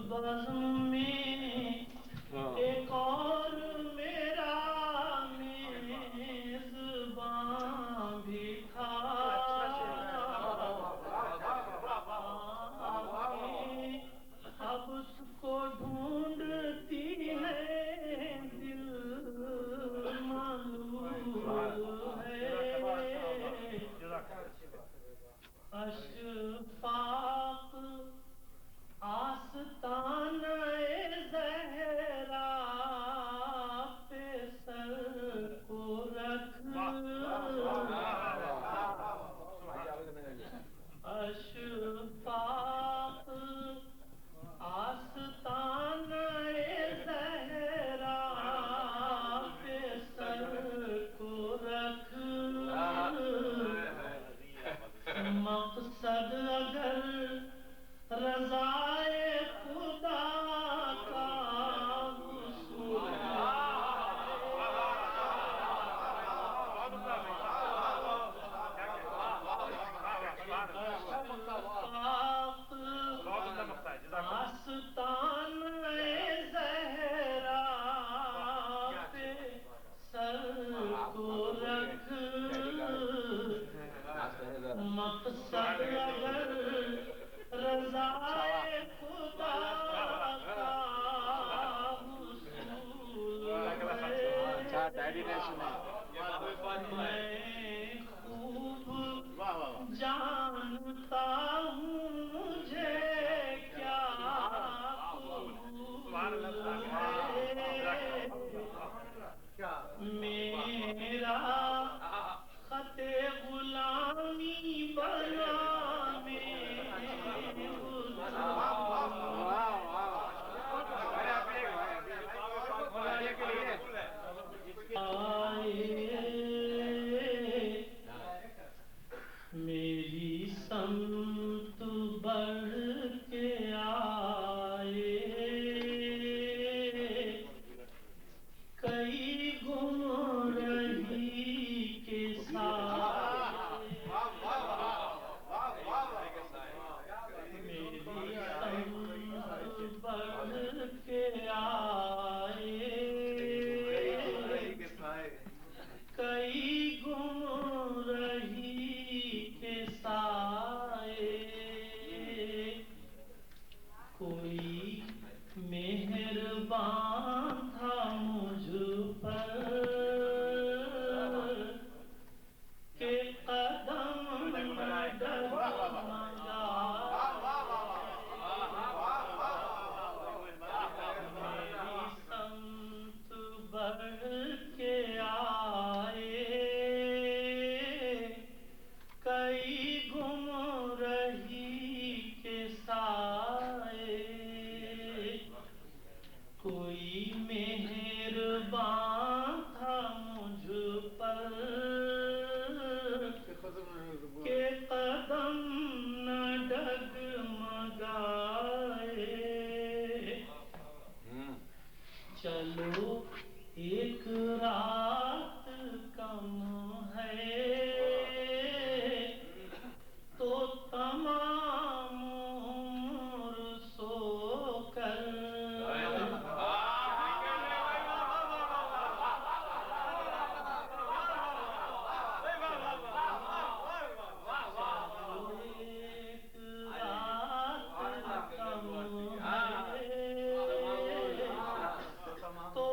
بزم میں ایک اور میرا میزبان بھی تھا، اب اس کو ڈھونڈتی ہے دل معلوم ہے، اشفاق آستانہ زہرا پہ سر کو رکھ، اشفاق آستانہ زہرا پہ سر کو رکھ، مقصد اگر رضائے خدا کا حصول آستان زہرا پہ سر کو رکھ، مقصد اگر رضائے خدا کا حصول ہے، میں خوب جانتا ہوں مجھے کیا قبول ہے، میرا خط غلامی بنا میں میری سمت بڑھ کے آئے، کئی گمرہی کے ساتھ میری سمت بڑھ کے آئے، کئی گمرہی کے سائے، کوئی مہربان تھا مجھ پر کہ قدم ڈگمگائے، میری سمت بڑھ کے آئے، کئی گمرہی کے سائے، کوئی مہربان تھا مجھ پر کہ قدم نہ ڈگمگائے، چلو ایک رات کم ہے تو تمام عمر سو کر، ایک رات کم ہے تو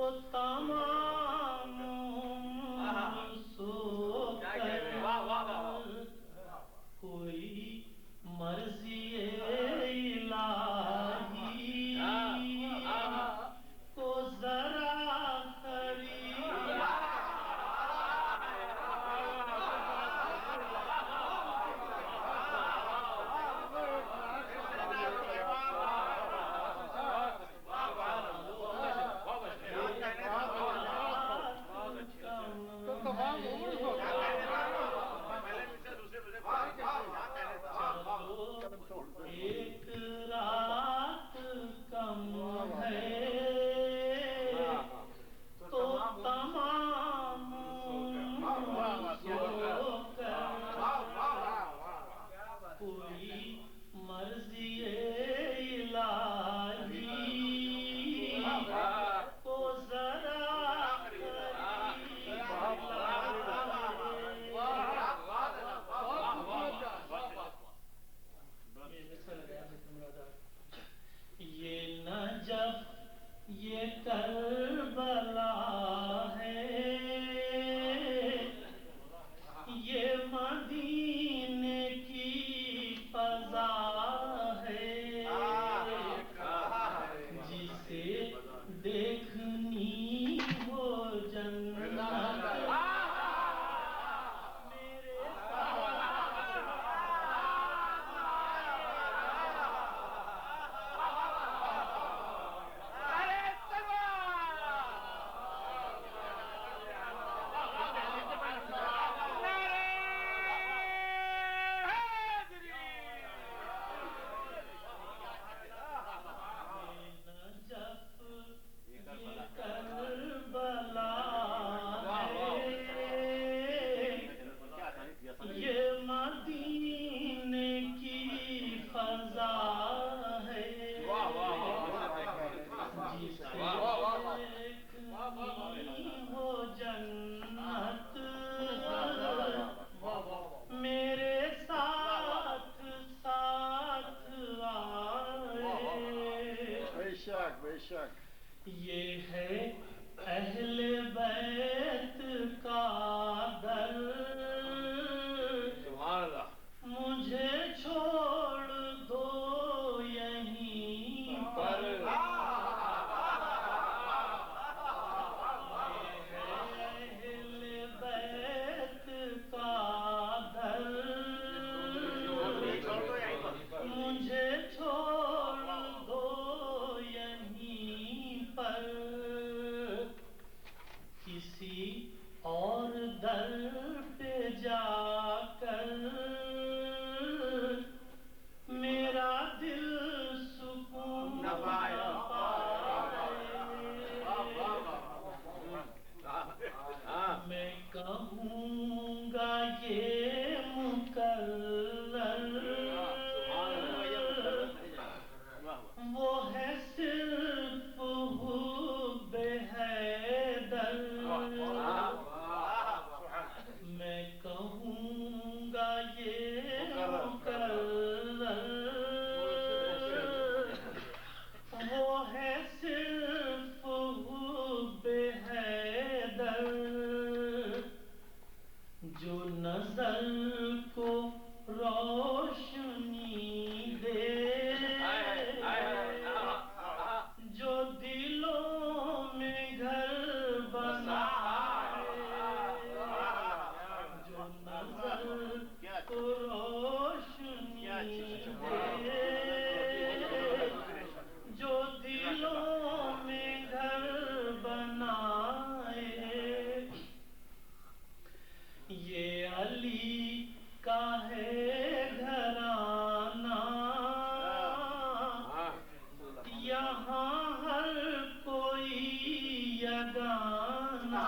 شک بے شک. یہ ہے اہل بیت کا در، سبحان اللہ. مجھے چھوڑ دو یہیں پر. اہل بیت کا در، مجھے چھوڑ دو یہیں پر. کسی اور در پہ جا کر میرا دل سکون نہ پائے. میں کہوں گا یہ مکرر، وہ ہے صرف حب حیدر. میں کہوں گا یہ مکرر، وہ ہے صرف حب حیدر. جو نظر کو روشنی دے، جو دلوں میں گھر بنائے. جو نظر کو روشنی دے، جو دلوں میں گھر بنائے. یہ علی کا ہے گھرانہ، یہاں ہر کوئی یگانہ.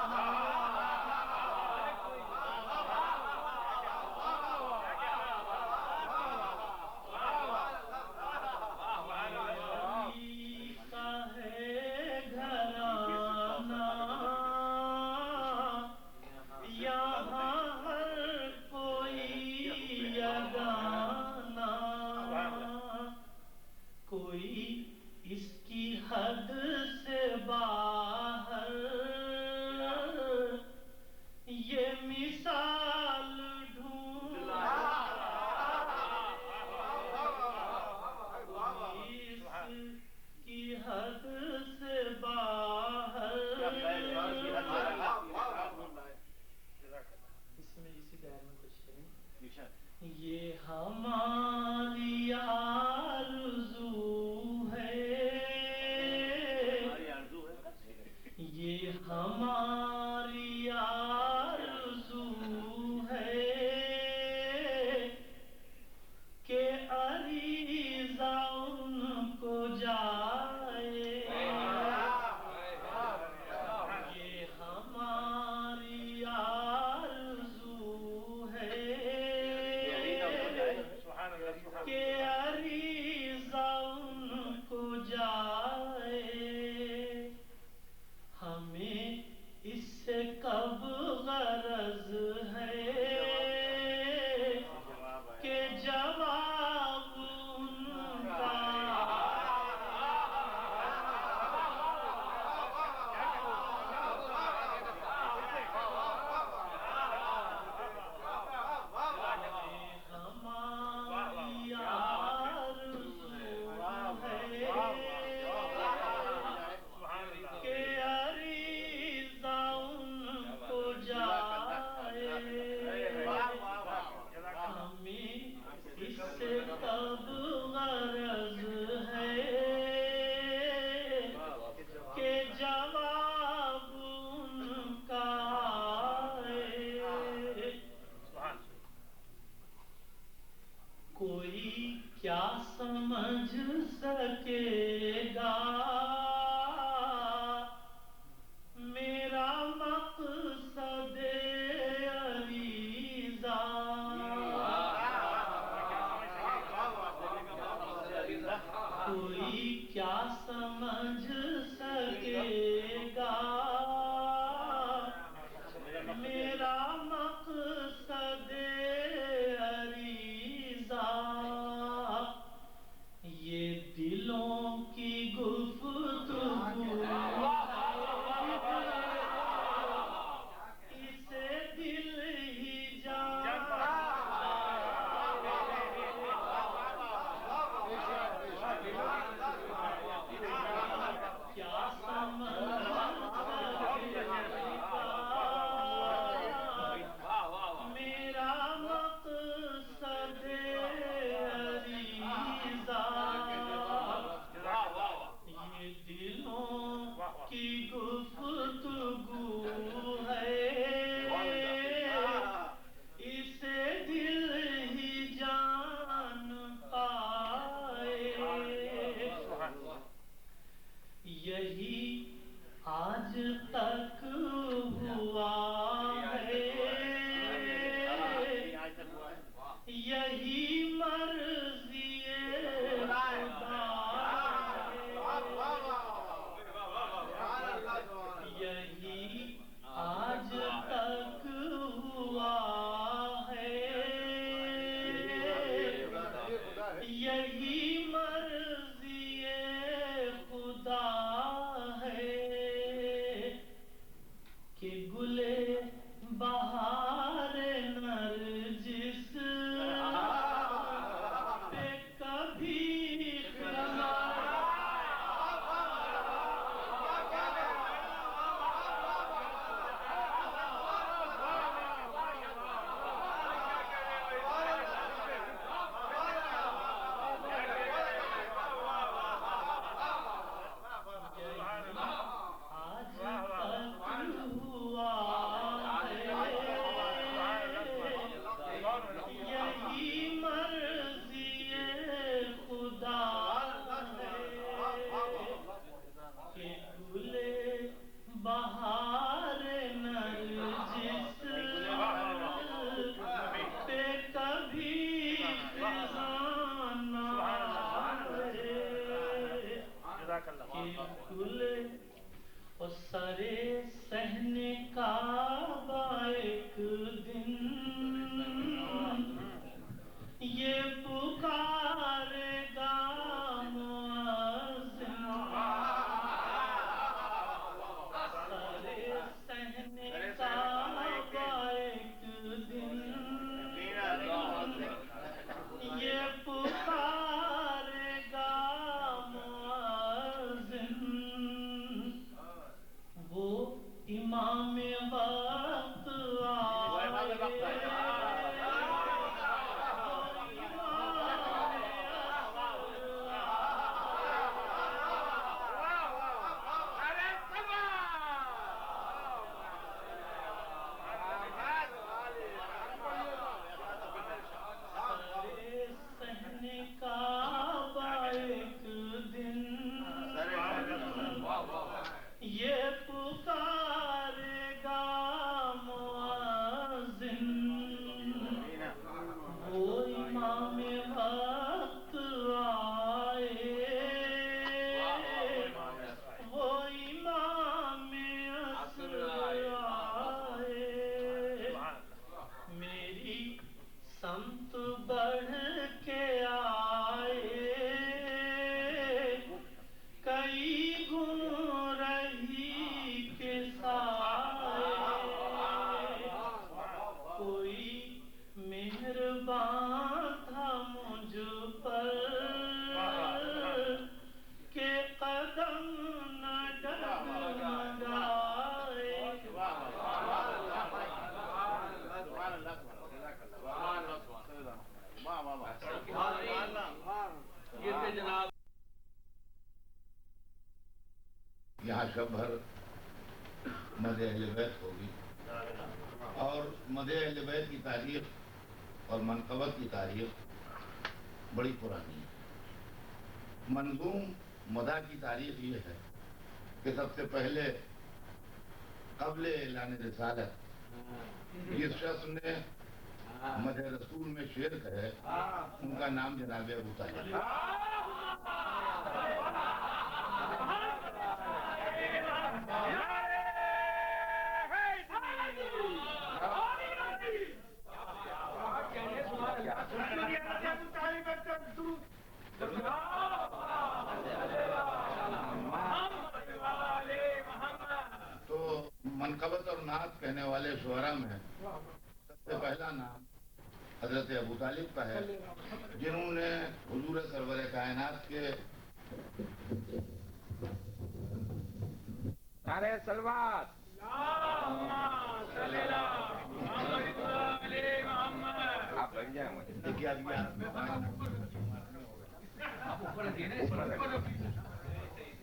علی کا ہے گھرانہ، یہاں ہر کوئی یگانہ. کوئی اس کی حد سے باہر یہ مثال ڈھونڈتا ہے. اس کی حد سے باہر، اس میں اسی دائر میں کچھ کریں. یہ ہماری آرزو ہے، یہ ہماری آرزو ہے کہ عریضہ ان کو جائے. یہ ہماری آرزو ہے کہ عریضہ ان کو جائے. ہمیں اس سے کب غرض ہے کہ جواب ان کا ہماری آرزو ہے کہ عریضہ ان کو جائے. ہمیں اس سے کب غرض ہے کہ جواب ان کا آئے. کوئی کیا سمجھ سکے گا میرا مقصد عریضہ. کوئی کیا سمجھ سکے گا میرا مقصد عریضہ. یہ دلوں کی گفتگو یہی آج تک ہوا ہے، یہی مرضی خدا ہے، یہی آج تک ہوا ہے، یہی مرضی خدا ہے کہ گلے بہار نرجس پہ کبھی خزاں بہار نرجس پہ کبھی خزاں نہ آئے، گل اور سرے صحن کعبہ ایک دن یہ پکارے گا مؤذن، یہ پکارے گا مؤذن، وہ امام وقت آئے، یہ پکارے گا مؤذن، وہ امام وقت آئے، وہ امام عصر آئے، میری سمت بڑھ کے آئے، کئی گن رہی کے سائے، کوئی مہربان تھا مجھ پر کہ قدم نہ ڈگمگائے، یہاں شب بھر مدح اہل بیت ہوگی، اور مدح اہل بیت کی تاریخ اور منقبت کی تاریخ بڑی پرانی ہے۔ منظوم مدح کی تاریخ یہ ہے کہ سب سے پہلے قبل اعلان رسالت جس شخص نے مدح رسول میں شعر کہے ان کا نام جناب ابو طالب ہے۔ تو منقبت اور نعت کہنے والے شعراء میں سب سے پہلا نام حضرت ابو طالب کا ہے، جنہوں نے حضور سرور کائنات کے نعرہ صلوات آپ لگ جائیں مجھے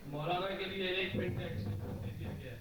مولانا کے لیے ایک منٹ دیا گیا ہے۔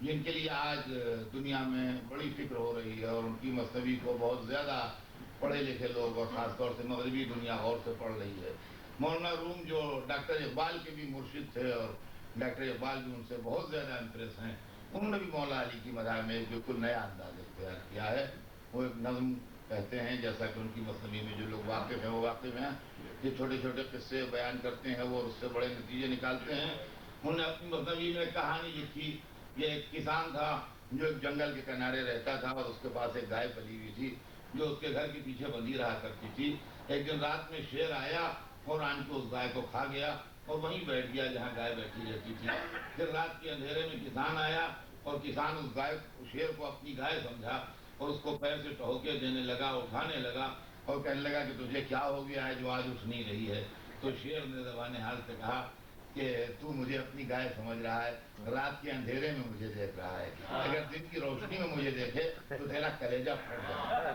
جن کے لیے آج دنیا میں بڑی فکر ہو رہی ہے اور ان کی مثنوی کو بہت زیادہ پڑھے لکھے لوگ اور خاص طور سے مغربی دنیا غور سے پڑھ رہی ہے. مولانا روم جو ڈاکٹر اقبال کے بھی مرشد تھے اور ڈاکٹر اقبال بھی ان سے بہت زیادہ امپریس ہیں, انہوں نے بھی مولا علی کی مداح میں ایک بالکل نیا انداز اختیار کیا ہے. وہ ایک نظم کہتے ہیں, جیسا کہ ان کی مثنوی میں جو لوگ واقف ہیں وہ واقف ہیں, یہ چھوٹے چھوٹے قصے بیان کرتے ہیں وہ, اس سے بڑے نتیجے نکالتے ہیں. انہوں نے اپنی مثنوی میں کہانی لکھی. یہ ایک کسان تھا جو ایک جنگل کے کنارے رہتا تھا اور اس کے پاس ایک گائے پلی ہوئی تھی جو اس کے گھر کے پیچھے بندھی رہا کرتی تھی. ایک دن رات میں شیر آیا اور آن کے اس گائے کو کھا گیا اور وہیں بیٹھ گیا جہاں گائے بیٹھی رہتی تھی. پھر رات کے اندھیرے میں کسان آیا اور کسان اس گائے شیر کو اپنی گائے سمجھا اور اس کو پیر سے ٹہوکے دینے لگا, اٹھانے لگا اور کہنے لگا کہ تجھے کیا ہو گیا ہے جو آج اٹھ نہیں رہی ہے. تو شیر نے زبان حال سے کہا کہ تو مجھے اپنی گائے سمجھ رہا ہے, رات کے اندھیرے میں مجھے دیکھ رہا ہے, اگر دن کی روشنی میں مجھے دیکھے تو تیرا کلیجہ پھٹ جائے.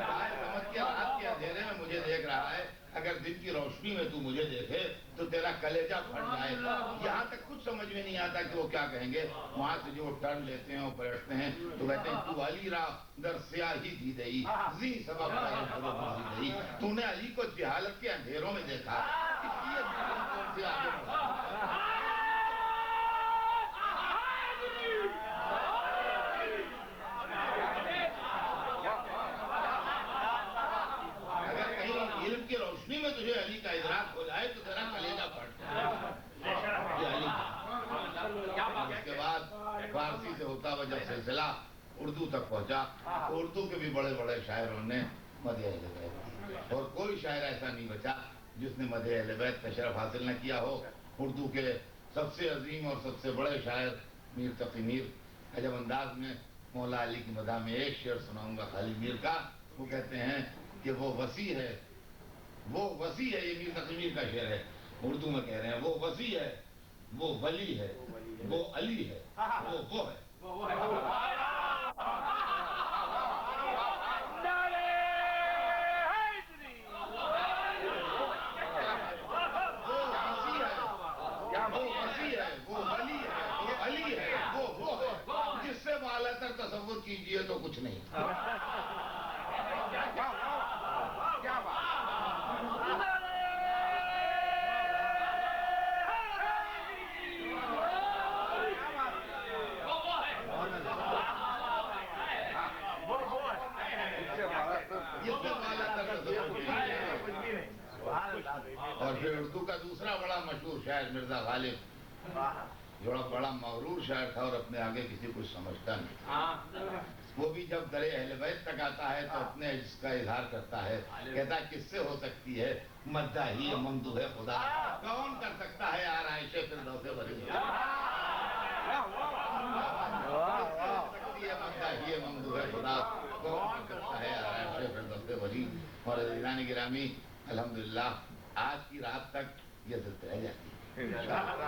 گائے سمجھ کے رات کے اندھیرے میں مجھے دیکھ رہا ہے, اگر دن کی روشنی میں تو مجھے دیکھے تو تیرا کلیجہ پھٹ جائے. یہاں تک کچھ سمجھ میں نہیں آتا کہ وہ کیا کہیں گے. وہاں سے جو ٹرن لیتے ہیں اور بیٹھتے ہیں تو کہتے ہیں تو علی را در سیاہی دی دئی زی سبب دی, تو نے علی کو جہالت کے اندھیروں میں دیکھا, اس لیے کون سے آگے بڑھا. اگر کہیں علم کی روشنی میں تجھے علی کا ادراک ہو جائے تو تیرا کلیجہ پھٹ جائے. اس کے بعد فارسی سے ہوتا ہوا جب سلسلہ اردو تک پہنچا, اردو کے بھی بڑے بڑے شاعروں نے مدح اہل بیت, اور کوئی شاعر ایسا نہیں بچا جس نے مدح اہل بیت کا شرف حاصل نہ کیا ہو. اردو کے سب سے عظیم اور سب سے بڑے شاعر میر تقی میر عجب انداز میں مولا علی کی مداح میں ایک شعر سناؤں گا خالی میر کا. وہ کہتے ہیں کہ وہ وسیع ہے, وہ وسیع ہے, یہ میر تقی میر کا شعر ہے, اردو میں کہہ رہے ہیں وہ وسیع ہے, وہ ولی ہے, وہ علی ہے, وہ ہے. جس سے بالا تر تصور کیجئے تو کچھ نہیں. اور پھر اردو کا دوسرا بڑا مشہور شاعر مرزا غالب, جو بڑا مغرور شاعر تھا اور اپنے آگے کسی کچھ سمجھتا نہیں. وہ بھی جب درے اہل بیت تک آتا ہے تو اپنے عجز کا اظہار کرتا ہے, کہتا ہے کس سے ہو سکتی ہے مداحی ممدوح خدا, کون کر سکتا ہے آرائش فردوس ولی, مداحی ممدوح خدا کون کر سکتا ہے آرائش فردوس ولی. اور عزیزان گرامی, الحمدللہ آج کی رات تک یہ ضد رہ جاتی ہے.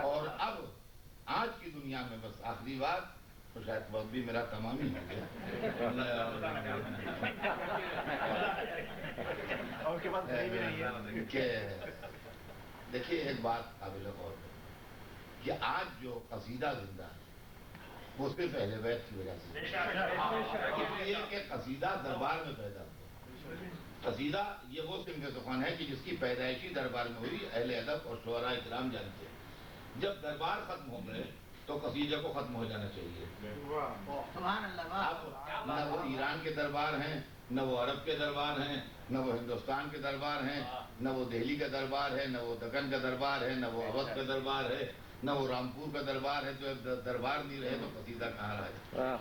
اور اب آج کی دنیا میں بس آخری بات, تو شاید وقت بھی میرا تمام ہی ہو گیا کہ دیکھیے ایک بات قابل غور ہے کہ آج جو قصیدہ زندہ ہے وہ صرف اہل بیت کی وجہ سے, اس لیے کہ قصیدہ دربار میں پیدا ہوا. قصیدہ یہ وہ صنف سخن ہے کہ جس کی پیدائشی دربار میں ہوئی, اہل ادب اور شعراء کرام جانتے ہیں. جب دربار ختم ہو گئے تو قصیدے کو ختم ہو جانا چاہیے. اب نہ وہ ایران کے دربار ہیں, نہ وہ عرب کے دربار ہیں, نہ وہ ہندوستان کے دربار ہیں, نہ وہ دہلی کا دربار ہے, نہ وہ دکن کا دربار ہے, نہ وہ اودھ کا دربار ہے, نہ وہ رامپور کا دربار ہے. تو دربار نہیں رہے تو قصیدہ کہاں رہے.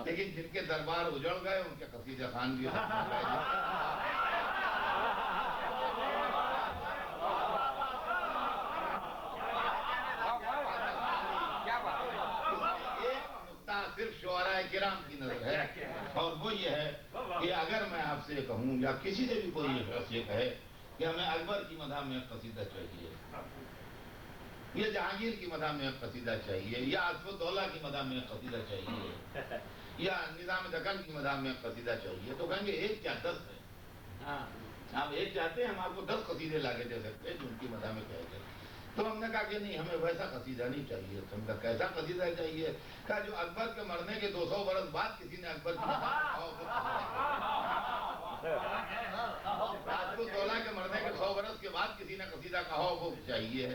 لیکن جن کے دربار اجڑ گئے ان کے قصیدہ خان بھی ختم ہو گئے. صرف شعراء کرام کی نظر ہے, اور وہ یہ ہے کہ اگر میں آپ سے کہوں یا کسی سے بھی کوئی شخص یہ کہے کہ ہمیں اکبر کی مدح میں ایک قصیدہ چاہیے, یا جہانگیر کی مدح میں ایک قصیدہ چاہیے, یا آصف الدولہ کی مدح میں ایک قصیدہ چاہیے, یا نظام دکن کی مدح میں ایک قصیدہ چاہیے, تو کہیں گے ایک کیا 10 ہے. آپ ایک چاہتے ہیں, ہم آپ کو 10 قصیدے لا کے دے سکتے ہیں جو ان کی مدح میں کہے گئے. تو ہم نے کہا کہ نہیں ہمیں ویسا قصیدہ نہیں چاہیے. تو ہم کہا کیسا قصیدہ چاہیے؟ کہا جو اکبر کے مرنے کے 200 برس بعد کسی نے اکبر کی راجپوت دولہ کے مرنے کے 100 برس کے بعد کسی نے قصیدہ کہا ہو وہ چاہیے.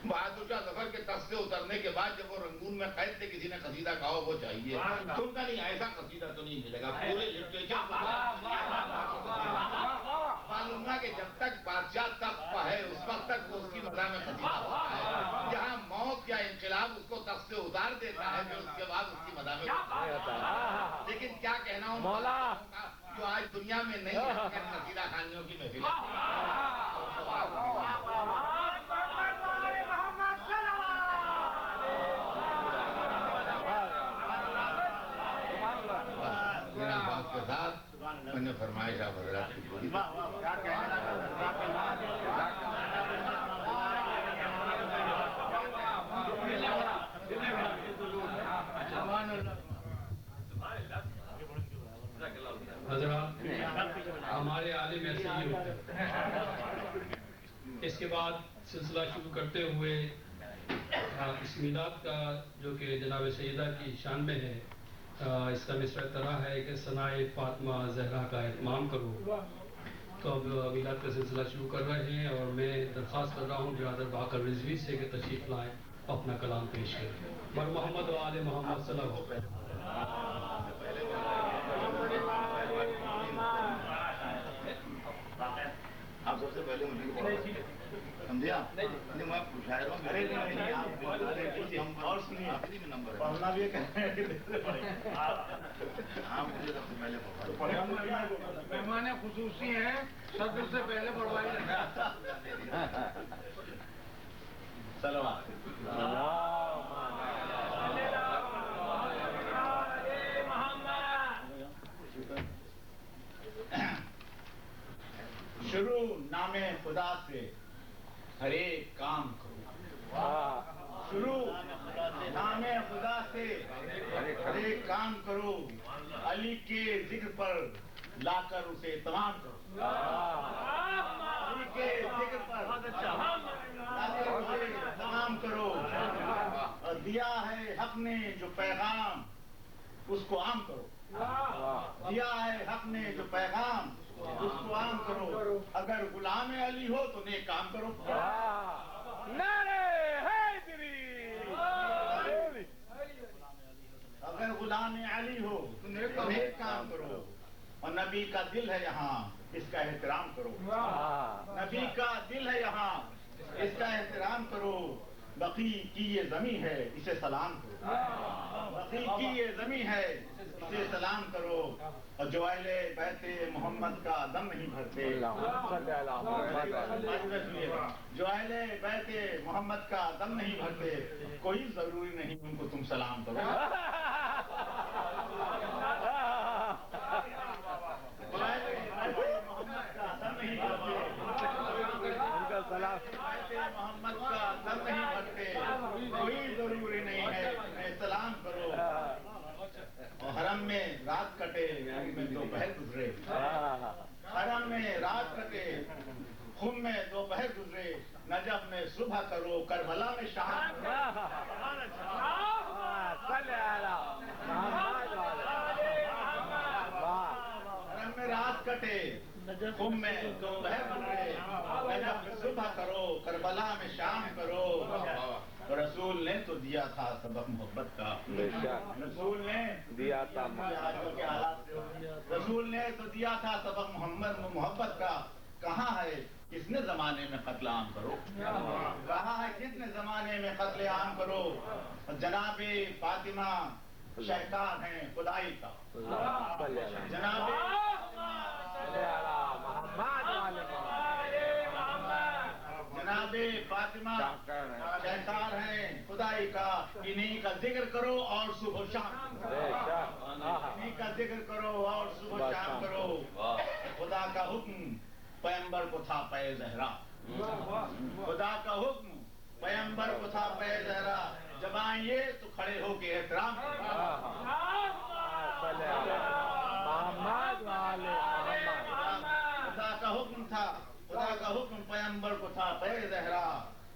بہادر شاہ ظفر کے تخت سے اترنے کے بعد جب وہ رنگون میں قید تھے کسی نے قصیدہ کہا ہو وہ چاہیے. تم کا نہیں ایسا قصیدہ تو نہیں ملے گا. پورے لٹریچر معلوم ہے کہ جب تک بادشاہ تخت پر ہے اس وقت تک وہ اس کی مداح میں قصیدہ ہوتا ہے. جہاں موت یا انقلاب اس کو تخت سے اتار دیتا ہے پھر اس کے بعد اس کی مداح میں ہوتا ہے. لیکن کیا کہنا ہوں مولا جو آج دنیا میں نہیں ہے قصیدہ خانیوں کی محفل. کے ساتھ میں نے فرمائش آپ حضرات کی پوری حضرات ہمارے عالم ایسے ہی ہوتے ہیں. اس کے بعد سلسلہ شروع کرتے ہوئے اس میلاد کا جو کہ جناب سیدہ کی شان میں ہے اس کا مصرع طرح ہے کہ ثنائے فاطمہ زہرا کا اہتمام کرو. تو اب میلاد کا سلسلہ شروع کر رہے ہیں اور میں درخواست کر رہا ہوں برادر باقر رضوی سے کہ تشریف لائیں اپنا کلام پیش کریں. بر محمد و آل محمد صلی اللہ علیہ وسلم. آپ سب سے پہلے مجھے سمجھے آپ نہیں میں شاعر ہوں اور سنیے آخری میں نمبر پڑھنا بھی ہاں مجھے سب سے پہلے مہمان خصوصی ہیں صدر سے پہلے پڑھوائیے. شروع نام خدا سے ہر ایک کام کرو. شروع نام خدا سے ہر ایک کام کرو. علی کے ذکر پر لا کر اسے تمام کرو. علی کے ذکر پر لا کر اسے تمام کرو. اور دیا ہے حق نے جو پیغام اس کو عام کرو. دیا ہے حق نے جو پیغام اس کو عام کرو. اگر غلام علی ہو تو نیک کام کرو. اگر غلام علی ہو تو نیک کام کرو. اور نبی کا دل ہے یہاں اس کا احترام کرو. نبی کا دل ہے یہاں اس کا احترام کرو. بقی کی یہ زمین ہے اسے سلام کرو. بقی کی یہ زمین ہے اسے سلام کرو. اور جو اہل بیت محمد کا دم نہیں بھرتے جو اہل بیت محمد کا دم نہیں بھرتے کوئی ضروری نہیں ان کو تم سلام کرو. محمد کا دم نہیں بھرتے کوئی ضروری نہیں ہے انہیں سلام کرو. اور حرم میں رات کٹے میں دوپہر گزرے. حرم میں رات کٹے خم میں دوپہر گزرے. نجف میں صبح کرو کربلا میں شام کرو. حرم میں رات کٹے خم میں دوپہر گزرے. نجف میں صبح کرو کربلا میں شام کرو. رسول نے تو دیا تھا سبق محبت کا. رسول نے دیا تھا رسول نے تو دیا تھا سبق محبت کا. کہاں ہے کس نے زمانے میں قتل عام کرو. کہاں ہے کس نے زمانے میں قتل عام کرو. جناب فاطمہ شہکار ہیں خدائی کا. جناب جناب فاطمہ شہکار ہیں خدائی کا. انہی کا ذکر کرو اور صبح شام انہی کا ذکر کرو اور صبح شام کرو. خدا کا حکم پیغمبر کو تھا پے زہرا. خدا کا حکم پیغمبر کو تھا پے زہرا. جب آئیے تو کھڑے ہو کے احترام خدا کا حکم تھا. خدا کا حکم پیغمبر کو تھا پے زہرا.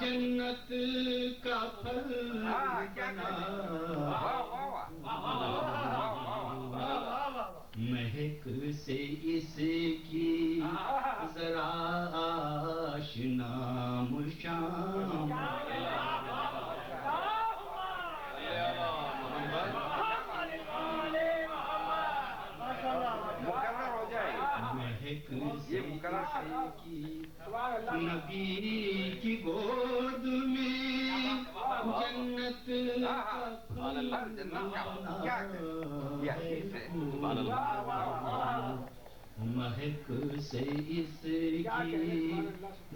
جنت کا پھل بنا مہک سے اس کی ذرا آشنا مشام مہک سے کی نبی کی گود میں جنت مہک سے اس کی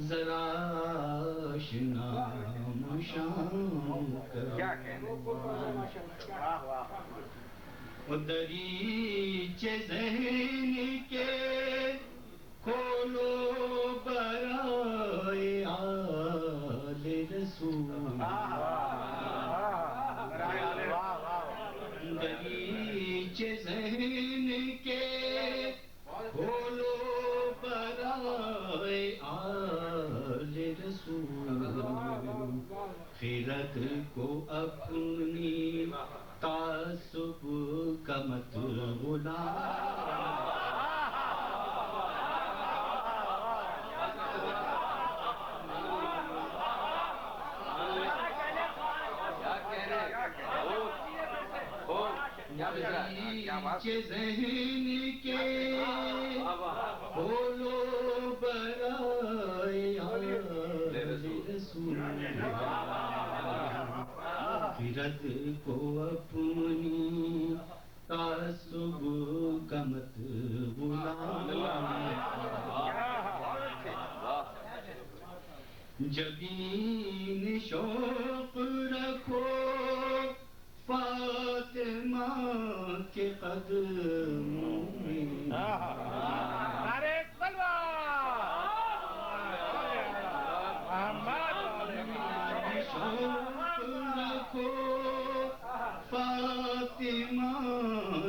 ذرا آشنا مشام دریچے ذہن کے کھولو برائے آل رسول دریچے ذہن کے کھولو برائے آل رسول خیرت کو اپنی تعصب کا مت غلام کے ذہن کے کھولو برائے رسول خیرت کو اپنی تعصب کا مت غلام جبین شوق رکھو فاطمہ کے قدموں میں نعرہ تکبیر شوق رکھو فاطمہ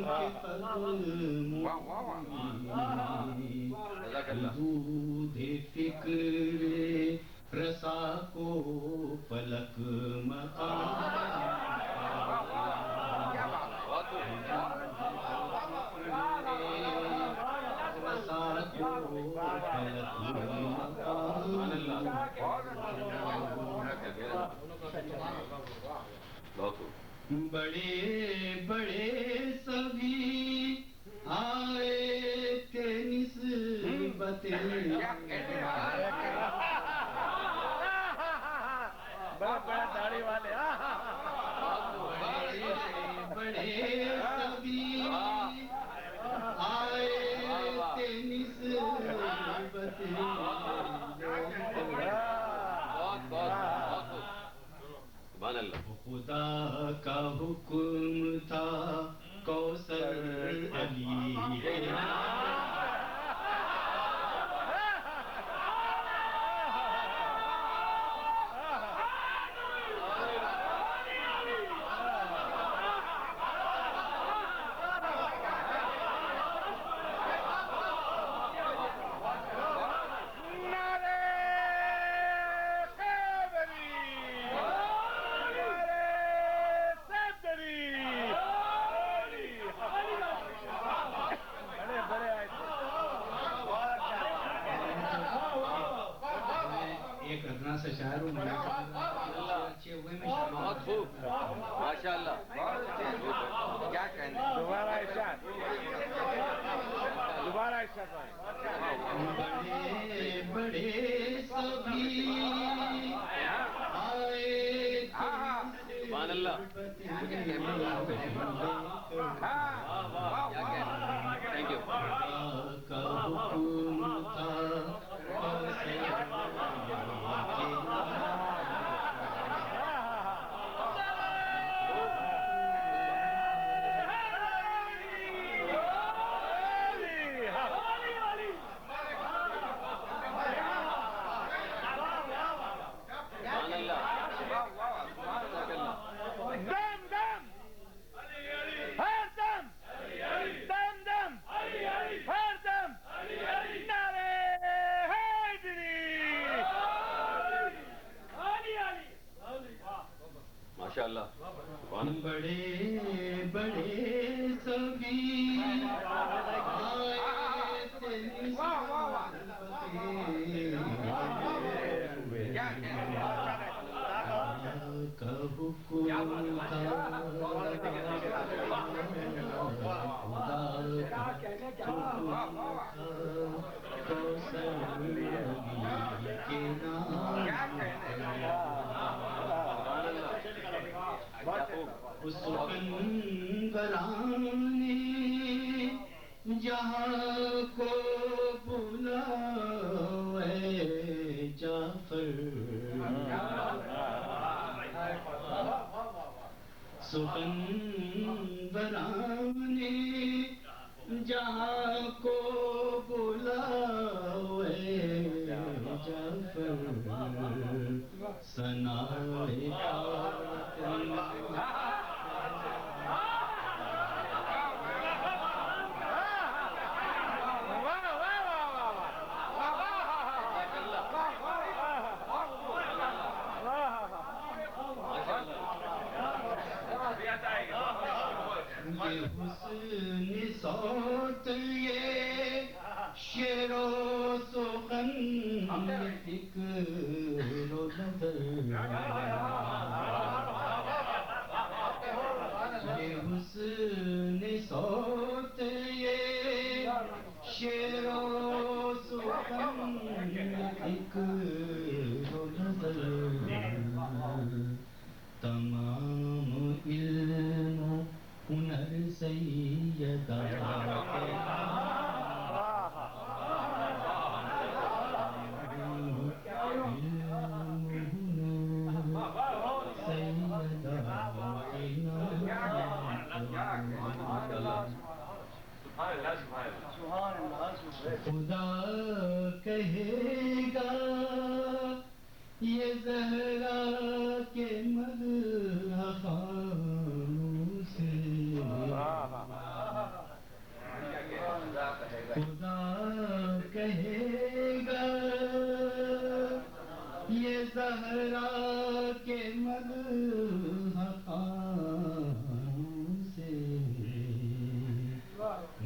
کے قدموں میں دودھ فکر رسا کو فلک مقام بڑے بڑے سبھی آئے تھے نسبت بڑا داڑھی والے بڑے سبھی آئے تھے نسبت خدا کا حکم تھا کوثر علی سے شاعر ہوں بہت خوب ماشاء اللہ کیا کہنے دوبارہ ارشاد بڑے بڑے سبھی آئے سبحان اللہ تھینک یو کا حکم تھا بڑے بڑے سبھی آئے تیری کا حکم سکندرانی جہاں کو بلائے جعفر سکندرانی جہاں کو بلائے جعفر ثنائے حسن صوت یہ شعر و سخن فکر و نظر یہ حسن صوت یہ شعر و سخن فکر و نظر تمام علم ہنر سیدہ خدا کہے گا یہ زہرا کے مدح خوانوں سے خدا کہے گا یہ زہرا کے مدح خوانوں سے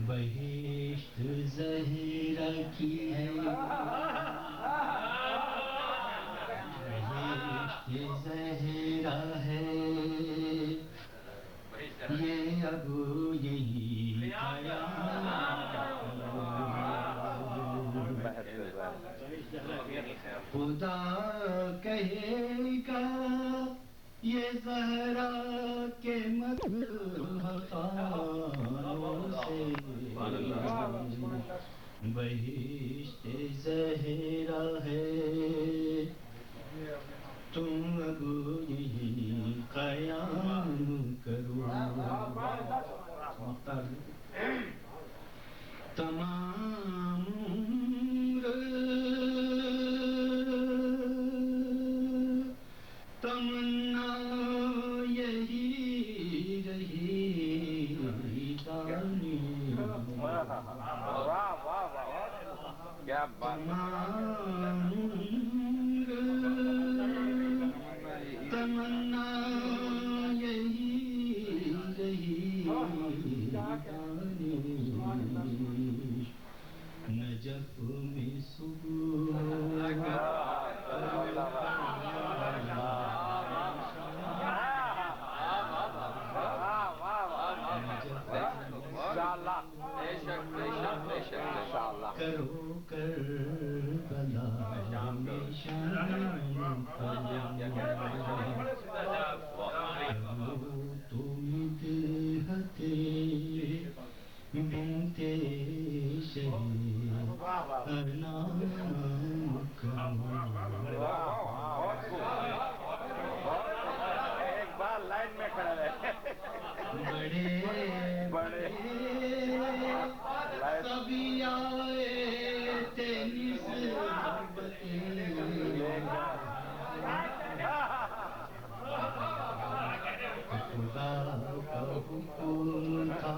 بہشت زہرا کی ہے زہرا ہے یہ اب یہی خدا کہے گا یہ زہرا کے مدح خوانوں سے بہشت زہرا ہے تم اب یہی قیام کرو تمام تمنا یہی رہی دانی کیا بات تمنا یہی رہی نجف میں صبح کرو کربلا میں شام تو مدحت بنت شہید نام ایک بار لائن میں کھڑا رہے بڑے بڑے سبھی آئے تیری خدا کا حکم تھا